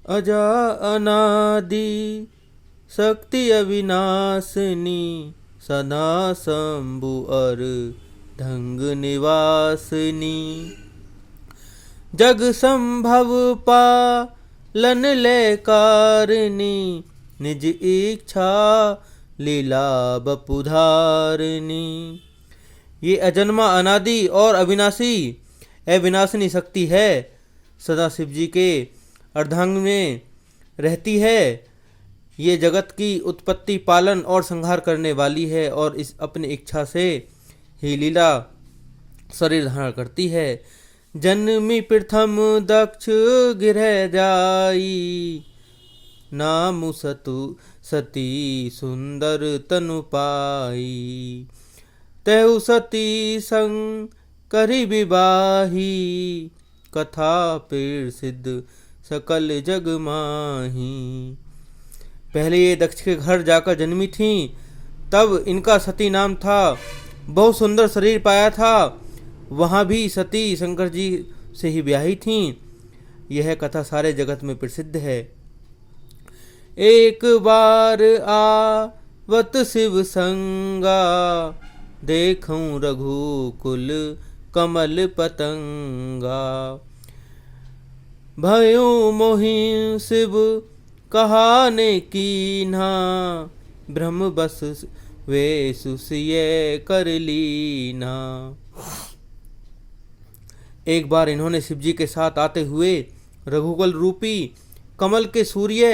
अजा अनादि शक्ति अविनाशिनी, सदा शंभु और ढंग निवासिनी। जग संभव पालन ले कारिणी, निज इच्छा लीला बपुधारिणी। ये अजन्मा अनादि और अविनाशिनी शक्ति है, सदा शिव जी के अर्धांग में रहती है। ये जगत की उत्पत्ति, पालन और संहार करने वाली है और इस अपनी इच्छा से ही लीला शरीर धारण करती है। जन्मी प्रथम दक्ष गिरह जाई, नाम सती सुंदर तनु पाई। तहु सती संग करी विवाही, कथा प्रसिद्ध सकल जग माही। पहले ये दक्ष के घर जाकर जन्मी थीं, तब इनका सती नाम था। बहुत सुंदर शरीर पाया था। वहाँ भी सती शंकर जी से ही ब्याही थीं। यह कथा सारे जगत में प्रसिद्ध है। एक बार आवत शिव संगा, देखूं रघुकुल कमल पतंगा। भयो मोहि शिव कहाने कीन्हा, ब्रह्म बस वेशु सिय कर लीना। एक बार इन्होंने शिव जी के साथ आते हुए रघुकुल रूपी कमल के सूर्य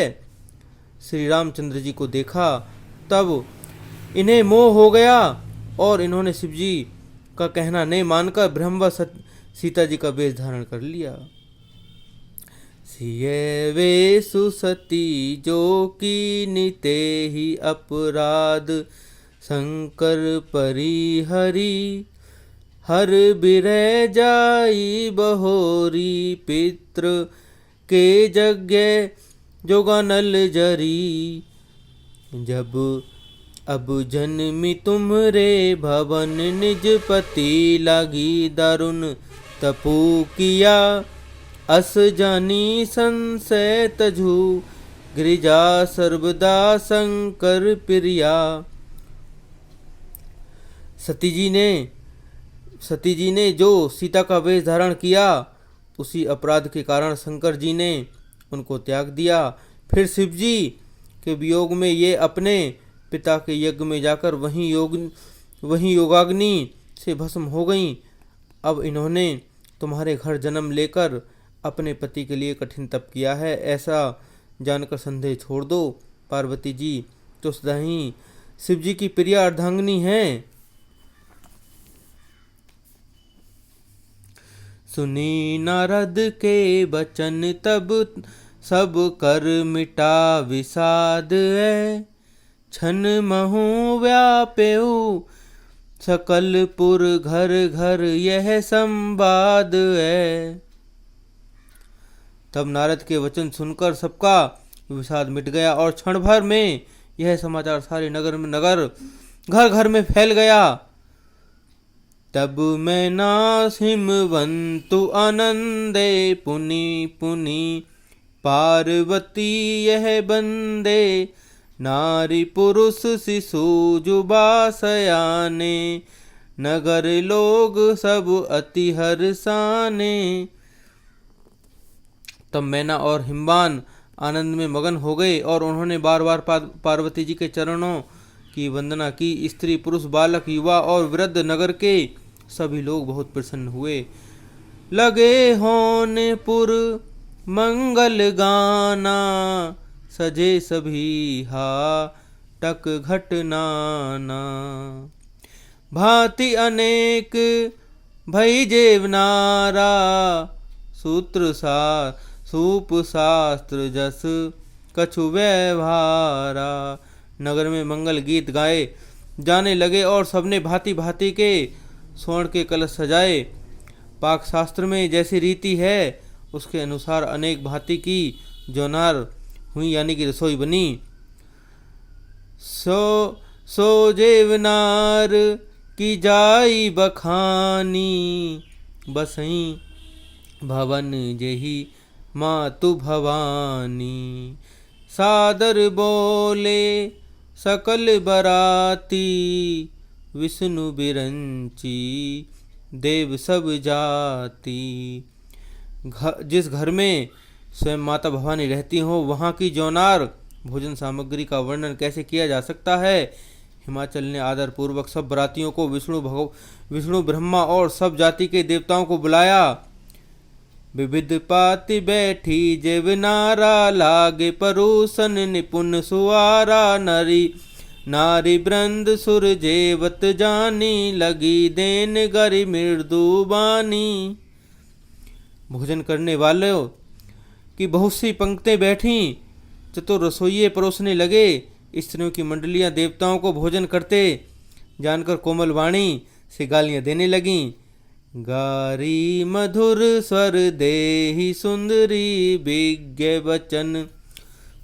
श्री रामचंद्र जी को देखा। तब इन्हें मोह हो गया और इन्होंने शिव जी का कहना नहीं मानकर ब्रह्म सीता जी का वेश धारण कर लिया। सिय वेशु सती जो कीनिते ही अपराध, शंकर परिहरि हर बिरह जाई बहोरी। पितृ के यज्ञ जोगानल जरी, जब अब जन्मी तुमरे भवन। निज पति लागी दारुण तपु किया, अस जानी संशय तजु। गिरिजा सर्वदा शंकर प्रिया। सती जी ने जो सीता का वेश धारण किया, उसी अपराध के कारण शंकर जी ने उनको त्याग दिया। फिर शिव जी के वियोग में ये अपने पिता के यज्ञ में जाकर वहीं योगाग्नि से भस्म हो गईं। अब इन्होंने तुम्हारे घर जन्म लेकर अपने पति के लिए कठिन तप किया है, ऐसा जानकर संदेह छोड़ दो। पार्वती जी तो सदा ही शिव जी की प्रिय अर्धांगिनी हैं। सुनी नारद के बचन तब सब कर मिटा विषाद है। छन महु व्यापेउ सकलपुर घर घर यह संवाद है। तब नारद के वचन सुनकर सबका विषाद मिट गया और क्षण भर में यह समाचार सारे नगर घर घर में फैल गया। तब मैं नास हिमवंतु आनंदे, पुनि पुनि पार्वती यह बंदे। नारी पुरुष शिशु जुबा सयाने, नगर लोग सब अति हर्षाने। तब मैना और हिमवान आनंद में मगन हो गए और उन्होंने बार बार पार्वती जी के चरणों की वंदना की। स्त्री पुरुष बालक युवा और वृद्ध नगर के सभी लोग बहुत प्रसन्न हुए। लगे होने पुर मंगल गाना, सजे सभी टक घटनाना। भांति अनेक भई जेवनारा, सूप शास्त्र जस कछु व्यवहारा। नगर में मंगल गीत गाए जाने लगे और सबने भांति भांति के स्वर्ण के कलश सजाए। पाक शास्त्र में जैसी रीति है उसके अनुसार अनेक भांति की जोनार हुई, यानी कि रसोई बनी। सो जेवनार की जाई बखानी, बसई भवन जेही मातु भवानी। सादर बोले सकल बराती, विष्णु बिरंची देव सब जाति। जिस घर में स्वयं माता भवानी रहती हो वहाँ की जौनार भोजन सामग्री का वर्णन कैसे किया जा सकता है। हिमाचल ने आदर पूर्वक सब बरातियों को विष्णु ब्रह्मा और सब जाति के देवताओं को बुलाया। विविध पाति बैठी जेव नारा, लागे परोसन निपुण सुआरा। नारी वृंद सुर जेवत जानी, लगी देन गरि मृदु बानी। भोजन करने वालों की बहुत सी पंक्तियां बैठी, चतुर रसोइये परोसने लगे। स्त्रियों की मंडलियां देवताओं को भोजन करते जानकर कोमल वाणी से गालियां देने लगीं। गारी मधुर स्वर देहि सुंदरी, विज्ञ वचन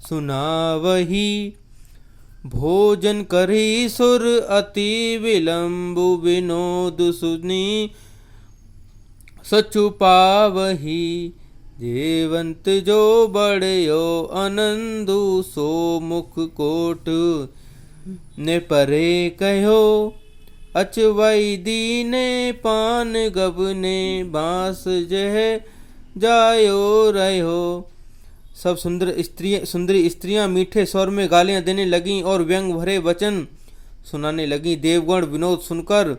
सुनावही। भोजन करी सुर अति विलंबु, विनोद सुनी सचुपावही। जेवंत जो बड़यो आनंदु, सो मुख कोट ने परे कहो। अचवई दीने पान गबने, बांस जह जायो रहो। सब सुंदरी स्त्रियां मीठे स्वर में गालियां देने लगीं और व्यंग भरे वचन सुनाने लगीं। देवगण विनोद सुनकर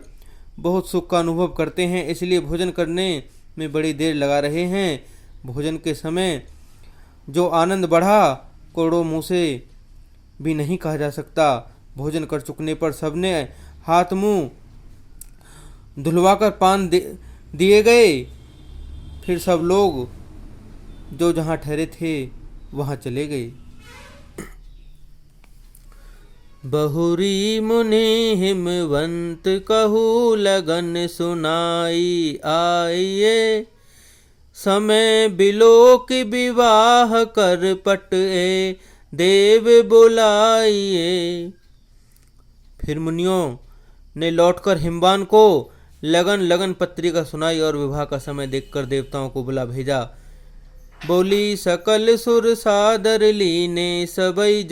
बहुत सुख का अनुभव करते हैं, इसलिए भोजन करने में बड़ी देर लगा रहे हैं। भोजन के समय जो आनंद बढ़ा करोड़ों मुँह से भी नहीं कहा जा सकता। भोजन कर चुकने पर सबने हाथ मुंह धुलवाकर पान दिए गए। फिर सब लोग जो जहाँ ठहरे थे वहाँ चले गए। बहुरी मुनि हिमवंत कहू, लगन सुनाई आइए। समय बिलोक विवाह कर पटए, देव बुलाइए। फिर मुनियों ने लौटकर हिमवान को लगन पत्रिका सुनाई और विवाह का समय देखकर देवताओं को बुला भेजा। बोली सकल सुर सादर लीने, सबई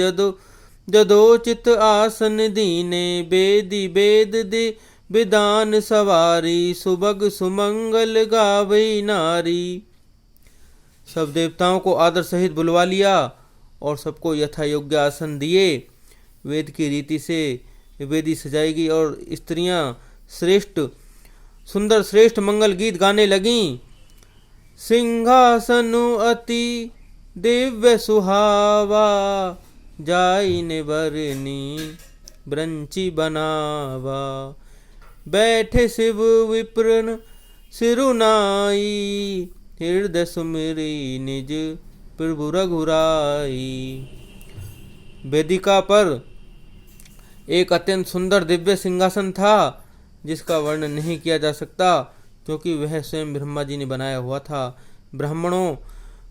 जदोचित आसन दीने। बेदी वेद दे विधान सवारी, सुबग सुमंगल गावई नारी। सब देवताओं को आदर सहित बुलवा लिया और सबको यथा योग्य आसन दिए। वेद की रीति से वेदी सजाई गई और स्त्रियां सुंदर श्रेष्ठ मंगल गीत गाने लगीं। सिंहासनु अति दिव्य सुहावा, जाई ने बरनी ब्रंची बनावा। बैठे शिव विप्रन सिरुनाई, हृदय सुमिरी निज प्रभु रघुराई। वेदिका पर एक अत्यंत सुंदर दिव्य सिंहासन था जिसका वर्णन नहीं किया जा सकता, क्योंकि वह स्वयं ब्रह्मा जी ने बनाया हुआ था। ब्राह्मणों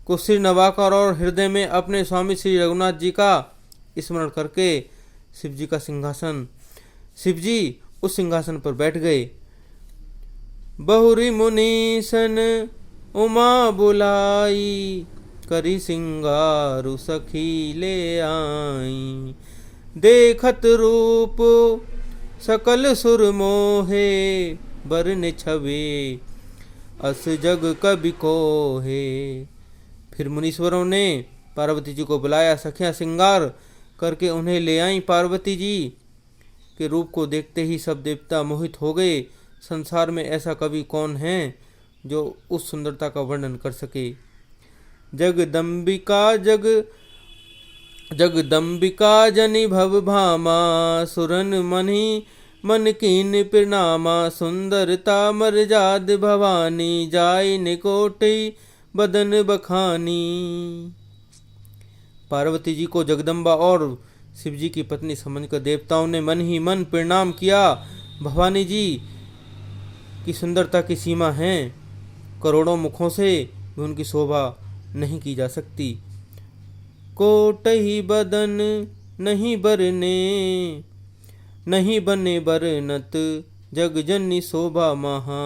को सिर नवाकर और हृदय में अपने स्वामी श्री रघुनाथ जी का स्मरण करके शिवजी उस सिंहासन पर बैठ गए। बहुरी मुनीसन उमा बुलाई, करी सिंगारु सखी ले आई। देखत रूप सकल सुर मोहे, बरन छवि अस जग कबि कोहे। फिर मुनीश्वरों ने पार्वती जी को बुलाया। सखियां श्रृंगार करके उन्हें ले आईं। पार्वती जी के रूप को देखते ही सब देवता मोहित हो गए। संसार में ऐसा कवि कौन है जो उस सुंदरता का वर्णन कर सके। जगदम्बिका जनि भव भामा, सुरन मन कीन प्रणामा। सुंदरता मर्याद भवानी, जाय निकोटि बदन बखानी। पार्वती जी को जगदम्बा और शिव जी की पत्नी समझकर देवताओं ने मन ही मन प्रणाम किया। भवानी जी की सुंदरता की सीमा है, करोड़ों मुखों से भी उनकी शोभा नहीं की जा सकती। कोटहि बदन नहीं बरने, नहीं बने बरनत जग जननी शोभा महा।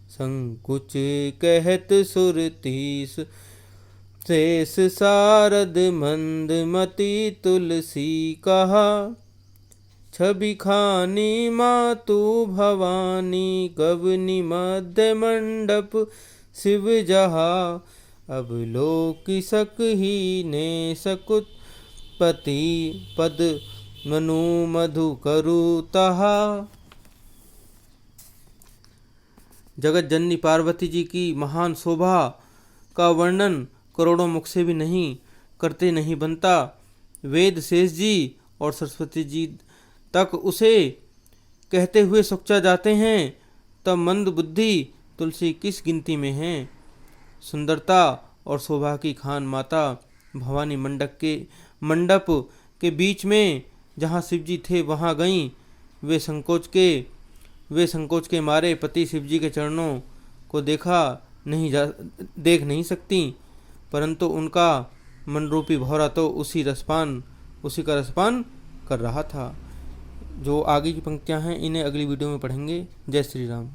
संकुच कहत सुरतीस शेष सारद मंदमती तुलसी कहा, छवि खानी मातु भवानी गवनी मध्य मंडप शिव जहा, अब लोक सक ही ने सकुत पति पद मनु मधु करु तहा। जगत जननी पार्वती जी की महान शोभा का वर्णन करोड़ों मुख से भी नहीं करते नहीं बनता। वेद शेष जी और सरस्वती जी तक उसे कहते हुए सुक्चा जाते हैं, तब मंद बुद्धि तुलसी किस गिनती में है। सुंदरता और शोभा की खान माता भवानी मंडप के बीच में जहाँ शिवजी थे वहाँ गईं। वे संकोच के मारे पति शिवजी के चरणों को देख नहीं सकती, परंतु उनका मनरूपी भौरा तो उसी का रसपान कर रहा था। जो आगे की पंक्तियां हैं इन्हें अगली वीडियो में पढ़ेंगे। जय श्री राम।